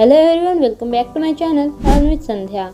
Hello everyone, welcome back to my channel learn with Sandhya.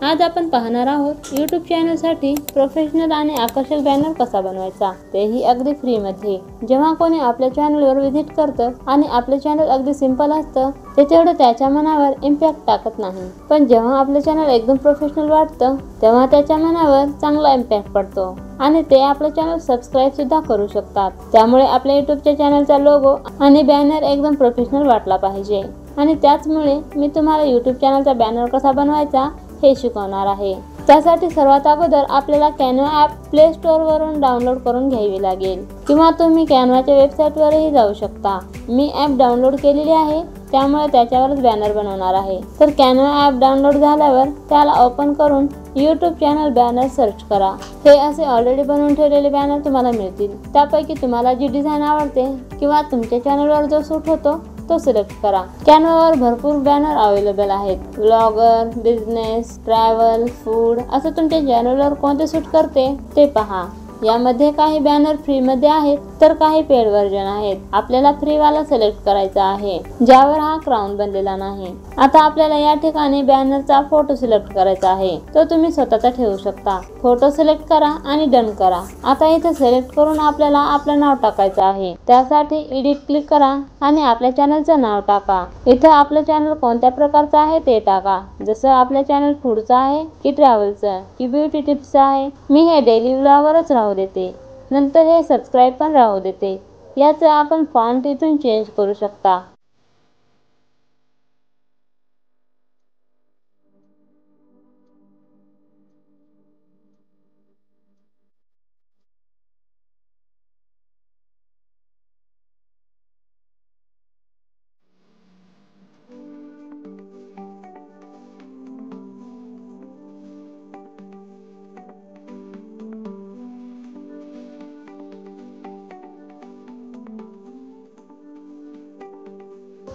आज आपण पाहणार आहोत यूट्यूब चॅनलसाठी प्रोफेशनल आणि आकर्षक बॅनर कसा बनवायचा, तेही अगदी फ्री मध्ये। जेव्हा कोणी आपल्या चॅनलवर व्हिजिट करतं आणि आपले चॅनल अगदी सिंपल असतं, ते तेवढं त्याच्या मनावर इम्पॅक्ट टाकत नाही, पण जेव्हा आपले चॅनल एकदम प्रोफेशनल वाटतं तेव्हा त्याच्या मनावर चांगला इम्पॅक्ट पडतो आणि ते आपले चॅनल सबस्क्राइब सुद्धा करू शकतात। त्यामुळे आपल्या यूट्यूबच्या चॅनलचा लोगो आणि बॅनर एकदम प्रोफेशनल वाटला पाहिजे आणि त्याचमुळे मी तुम्हाला यूट्यूब चॅनलचा बॅनर कसा बनवायचा हे शिकवणार आहे। त्यासाठी सर्वात अगोदर आपल्याला कॅनवा ॲप प्ले स्टोअर वरून डाउनलोड करून घ्यावी लागेल किंवा तुम्ही कॅनवाच्या वेबसाईटवरही जाऊ शकता। मी ॲप डाउनलोड केलेली आहे, त्यामुळे त्याच्यावरच बॅनर बनवणार आहे। तर कॅनवा ॲप डाउनलोड झाल्यावर त्याला ओपन करून यूट्यूब चॅनल बॅनर सर्च करा। हे असे ऑलरेडी बनवून ठेवलेले बॅनर तुम्हाला मिळतील। त्यापैकी तुम्हाला जी डिझाईन आवडते किंवा तुमच्या चॅनलवर जो सूट होतो तो सिलेक्ट करा। कॅनवावर भरपूर बॅनर अवेलेबल आहेत। ब्लॉगर, बिझनेस, ट्रॅव्हल, फूड असं तुमच्या चॅनलवर कोणते सूट करते ते पहा। यामध्ये काही बॅनर फ्री मध्ये आहेत तर काही पेड व्हर्जन आहेत। आपल्याला फ्री वाला सिलेक्ट करायचा आहे, ज्यावर हा क्राउन बनलेला नाही। आता आपल्याला या ठिकाणी बॅनरचा फोटो सिलेक्ट करायचा आहे, तो तुम्ही स्वतःचा ठेवू शकता। फोटो सिलेक्ट करा आणि डन करा। आता इथे सिलेक्ट करून आपल्याला आपलं नाव टाकायचं आहे। त्यासाठी एडिट क्लिक करा आणि आपल्या चॅनलचं नाव टाका। इथे आपलं चॅनल कोणत्या प्रकारचं आहे ते टाका, जसं आपलं चॅनल फूडचं आहे की ट्रॅव्हलचं की ब्युटी टिप्सचं आहे। मी हे डेली व्लॉगरच राहू देते, नंतर हे सबस्क्राइब पण राहू देते। याचं आपण फॉन्ट इथून चेंज करू शकता।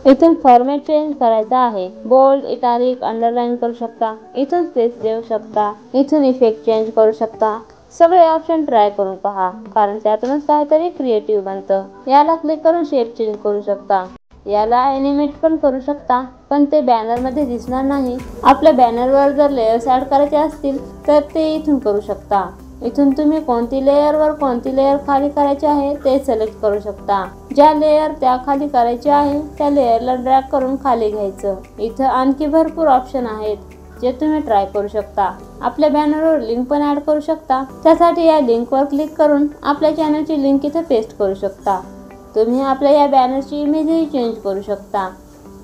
इथून फॉर्मॅट चेंज करायचा आहे, बोल्ड, इटालिक, अंडरलाइन करू शकता। इथून स्पेस देऊ शकता, इथून इफेक्ट चेंज करू शकता। सगळे ऑप्शन ट्राय करून पहा, कारण त्यातूनच काहीतरी क्रिएटिव्ह बनतं। याला क्लिक करून शेप चेंज करू शकता। याला एनिमेट पण करू शकता, पण ते बॅनर मध्ये दिसणार नाही। आपल्या बॅनरवर जर लेयर्स ऍड करायचे असतील तर ते इथून करू शकता। इथून तुम्ही कोणती लेयर वर कोणती लेयर खाली करायची आहे ते सिलेक्ट करू शकता। ज्या लेयर त्या खाली करायची आहे त्या लेयरला ड्रॅग करून खाली घ्यायचं। इथं आणखी भरपूर ऑप्शन आहेत जे तुम्ही ट्राय करू शकता। आपल्या बॅनरवर लिंक पण ऍड करू शकता। त्यासाठी या लिंकवर क्लिक करून आपल्या चॅनलची लिंक इथे पेस्ट करू शकता। तुम्ही आपल्या या बॅनरची इमेजही चेंज करू शकता।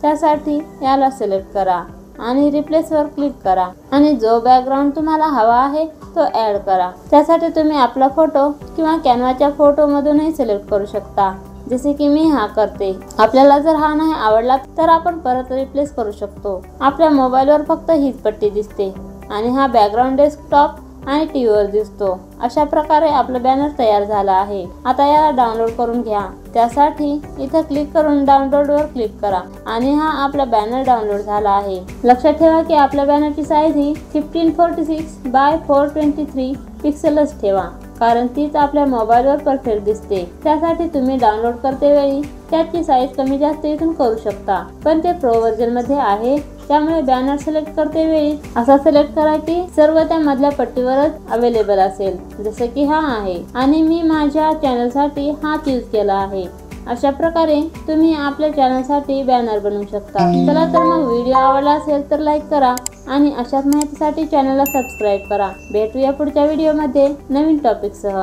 त्यासाठी याला सिलेक्ट करा आणि रिप्लेस वर क्लिक करा आणि जो बॅकग्राऊंड तुम्हाला हवा आहे तो ऍड करा। त्यासाठी तुम्ही आपला फोटो किंवा कॅनवाच्या फोटो मधूनही सिलेक्ट करू शकता, जसे की मी हा करते। आपल्याला जर हा नाही आवडला तर आपण परत रिप्लेस करू शकतो। आपल्या मोबाईलवर फक्त हीच पट्टी दिसते आणि हा बॅकग्राऊंड डेस्कटॉप आणि टीव्ही वर दिसतो। अशा प्रकारे आपलं बॅनर तयार झाला आहे। आता याला डाउनलोड करून घ्या। त्यासाठी इथं क्लिक करून डाउनलोड वर क्लिक करा आणि हा आपला बॅनर डाउनलोड झाला आहे। लक्षात ठेवा की आपल्या बॅनरची साईज ही 1546 बाय 423 पिक्सेलच ठेवा, कारण तीच आपल्या मोबाईलवर परफेक्ट दिसते। त्यासाठी तुम्ही डाउनलोड करते वेळी त्याची साईज कमी जास्त इथून करू शकता, पण ते प्रो व्हर्जन मध्ये आहे, त्यामुळे बॅनर सिलेक्ट करते वेळी असा सिलेक्ट करा की सर्व त्या मधल्या पट्टीवरच अवेलेबल असेल, जसे की हा आहे आणि मी माझ्या चॅनलसाठी हा चूज केला आहे। अशा प्रकारे तुम्ही आपल्या चॅनलसाठी बॅनर बनवू शकता। चला तर मग व्हिडिओ आवडला असेल तर लाईक करा आणि अशाच माहितीसाठी चॅनलला सबस्क्राइब करा। भेटूया पुढच्या व्हिडिओमध्ये नवीन टॉपिक सह।